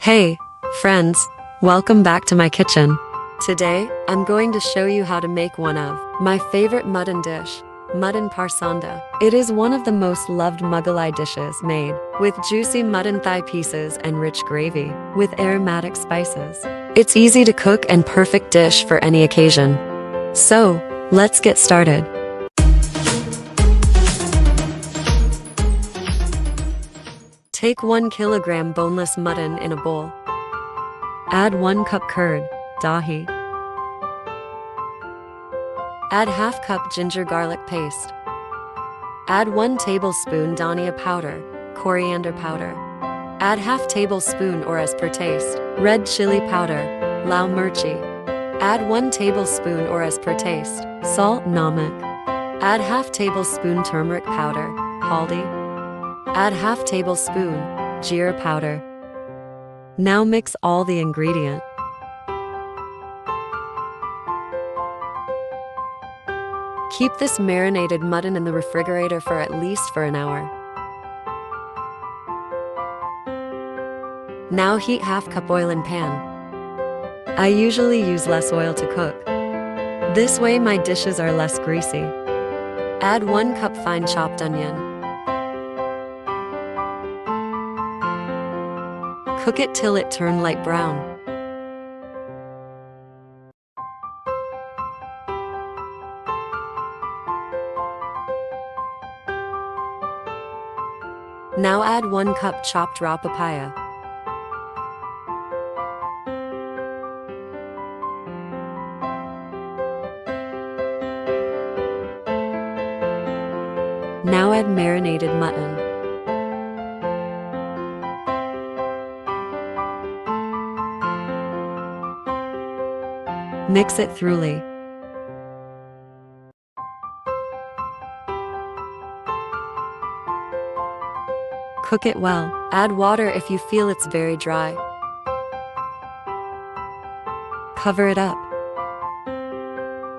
Hey, friends, welcome back to my kitchen. Today, I'm going to show you how to make one of my favorite mutton dish, Mutton Parsanda. It is one of the most loved Mughalai dishes made with juicy mutton thigh pieces and rich gravy with aromatic spices. It's easy to cook and perfect dish for any occasion. So, let's get started. Take 1 kilogram boneless mutton in a bowl. Add 1 cup curd, Dahi. Add ½ cup ginger garlic paste. Add 1 tablespoon Dhaniya Powder, Coriander Powder. Add ½ tablespoon or as per taste, red chilli powder, Lal Mirchi. Add 1 tablespoon or as per taste, salt, Namak. Add ½ tablespoon turmeric powder, Haldi. Add ½ tablespoon Jeera Powder. Now mix all the ingredient. Keep this marinated mutton in the refrigerator for at least an hour. Now heat ½ cup oil in pan. I usually use less oil to cook. This way my dishes are less greasy. Add 1 cup fine chopped onion. Cook it till it turns light brown. Now add 1 cup chopped raw papaya. Now add marinated mutton. Mix it thoroughly. Cook it well. Add water if you feel it's very dry. Cover it up.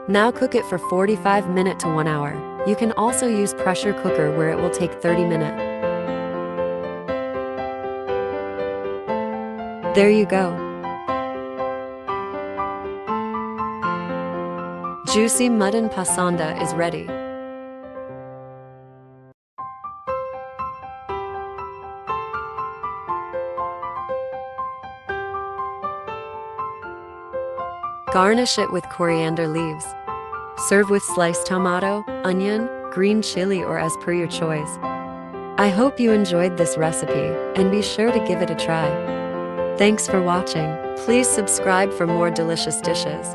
Now cook it for 45 minutes to 1 hour. You can also use pressure cooker where it will take 30 minutes. There you go. Juicy Mutton Pasanda is ready. Garnish it with coriander leaves. Serve with sliced tomato, onion, green chili or as per your choice. I hope you enjoyed this recipe and be sure to give it a try. Thanks for watching. Please subscribe for more delicious dishes.